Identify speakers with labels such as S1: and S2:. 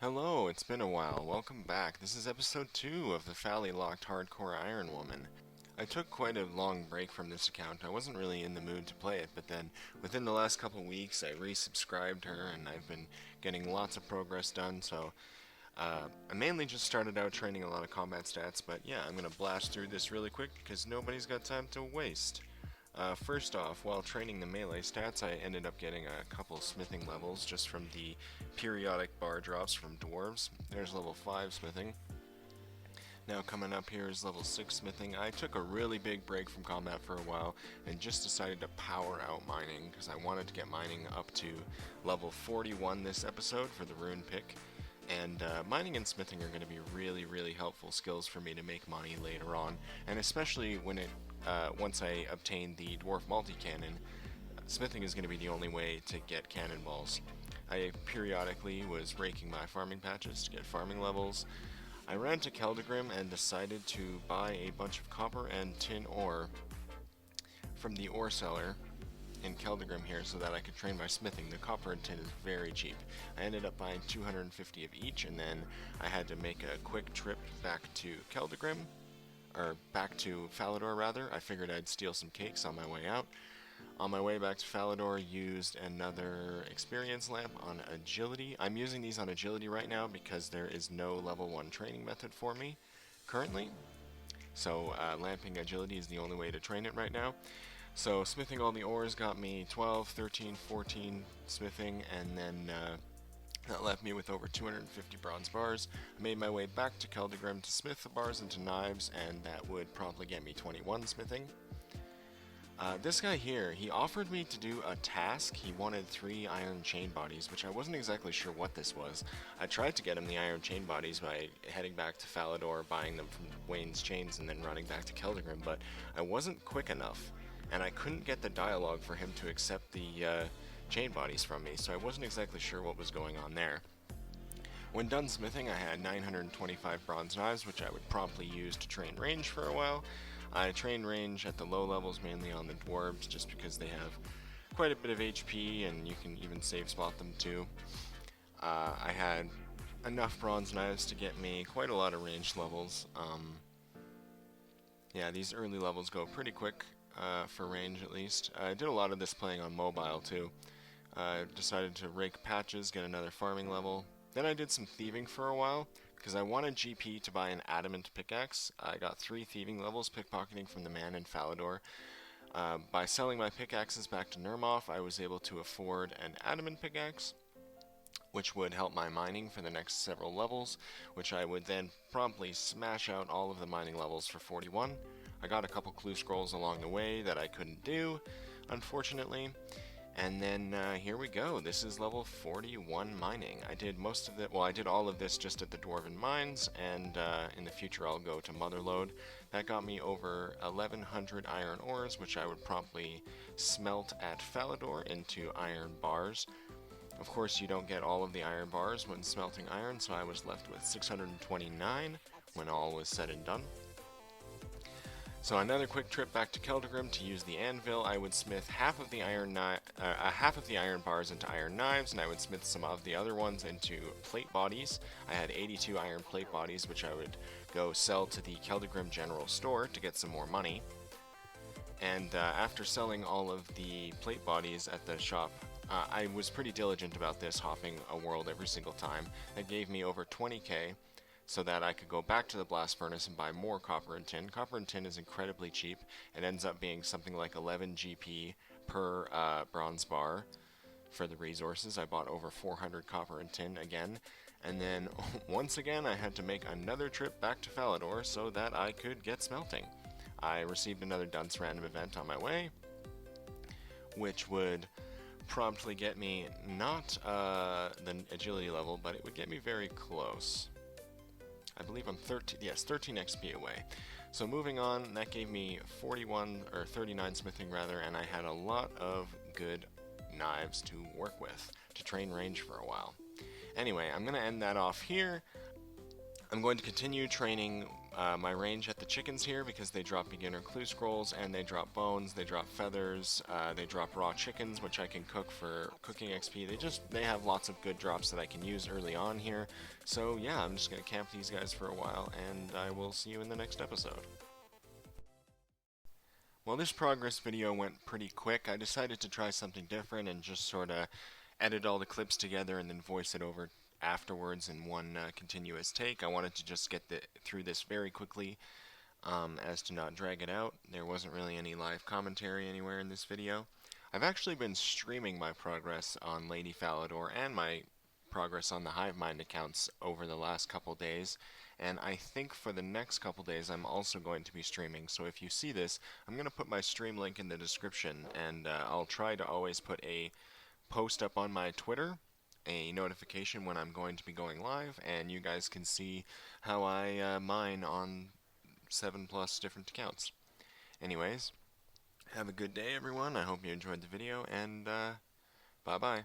S1: Hello, it's been a while. Welcome back. This is episode 2 of the Fally Locked Hardcore Iron Woman. I took quite a long break from this account. I wasn't really in the mood to play it, but then within the last couple weeks I resubscribed her and I've been getting lots of progress done, so I mainly just started out training a lot of combat stats, but yeah, I'm gonna blast through this really quick because nobody's got time to waste. First off, while training the melee stats, I ended up getting a couple smithing levels just from the periodic bar drops from dwarves. There's level 5 smithing. Now coming up here is level 6 smithing. I took a really big break from combat for a while and just decided to power out mining because I wanted to get mining up to level 41 this episode for the rune pick. And mining and smithing are going to be really helpful skills for me to make money later on, and especially when once I obtain the dwarf multi-cannon, smithing is going to be the only way to get cannonballs. I periodically was raking my farming patches to get farming levels. I ran to Keldegrim and decided to buy a bunch of copper and tin ore from the ore seller in Keldegrim here so that I could train my smithing. The copper and tin is very cheap. I ended up buying 250 of each, and then I had to make a quick trip back to Keldegrim, or back to Falador rather. I figured I'd steal some cakes on my way out. On my way back to Falador, used another experience lamp on agility. I'm using these on agility right now because there is no level 1 training method for me currently. So lamping agility is the only way to train it right now. So smithing all the ores got me 12, 13, 14 smithing, and then that left me with over 250 bronze bars. I made my way back to Keldegrim to smith the bars into knives, and that would probably get me 21 smithing. This guy here, he offered me to do a task. He wanted 3 iron chain bodies, which I wasn't exactly sure what this was. I tried to get him the iron chain bodies by heading back to Falador, buying them from Wayne's Chains, and then running back to Keldegrim, but I wasn't quick enough, and I couldn't get the dialogue for him to accept the chain bodies from me, so I wasn't exactly sure what was going on there. When done smithing, I had 925 bronze knives, which I would promptly use to train range for a while. I train range at the low levels, mainly on the dwarves, just because they have quite a bit of HP, and you can even save spot them too. I had enough bronze knives to get me quite a lot of range levels. Yeah, these early levels go pretty quick, for range at least. I did a lot of this playing on mobile too. Decided to rake patches, get another farming level. Then I did some thieving for a while, because I wanted GP to buy an adamant pickaxe. I got 3 thieving levels pickpocketing from the man in Falador. By selling my pickaxes back to Nermoff, I was able to afford an adamant pickaxe, which would help my mining for the next several levels, which I would then promptly smash out all of the mining levels for 41. I got a couple clue scrolls along the way that I couldn't do, unfortunately. And then here we go. This is level 41 mining. I did most of it, well, I did all of this just at the Dwarven Mines, and in the future I'll go to Motherlode. That got me over 1100 iron ores, which I would promptly smelt at Falador into iron bars. Of course, you don't get all of the iron bars when smelting iron, so I was left with 629 when all was said and done. So another quick trip back to Keldegrim to use the anvil. I would smith half of the iron bars into iron knives, and I would smith some of the other ones into plate bodies. I had 82 iron plate bodies, which I would go sell to the Keldegrim General Store to get some more money. And after selling all of the plate bodies at the shop, I was pretty diligent about this, hopping a world every single time. That gave me over 20k, so that I could go back to the blast furnace and buy more copper and tin. Copper and tin is incredibly cheap. It ends up being something like 11 GP per bronze bar for the resources. I bought over 400 copper and tin again. And then, once again, I had to make another trip back to Falador so that I could get smelting. I received another Dunce random event on my way, which would promptly get me not the agility level, but it would get me very close. I believe I'm 13 XP away. So moving on, that gave me 41 or 39 smithing rather, and I had a lot of good knives to work with to train range for a while. Anyway, I'm going to end that off here. I'm going to continue training my range at the chickens here because they drop beginner clue scrolls, and they drop bones, they drop feathers, they drop raw chickens, which I can cook for cooking XP. They have lots of good drops that I can use early on here. So yeah, I'm just going to camp these guys for a while, and I will see you in the next episode. Well, this progress video went pretty quick. I decided to try something different and just sort of edit all the clips together and then voice it over afterwards in one continuous take. I wanted to just get through this very quickly as to not drag it out. There wasn't really any live commentary anywhere in this video. I've actually been streaming my progress on Lady Falador and my progress on the Hivemind accounts over the last couple days, and I think for the next couple days I'm also going to be streaming. So if you see this, I'm going to put my stream link in the description, and I'll try to always put a post up on my Twitter, a notification when I'm going to be going live, and you guys can see how I mine on 7+ different accounts. Anyways, have a good day everyone. I hope you enjoyed the video, and bye bye.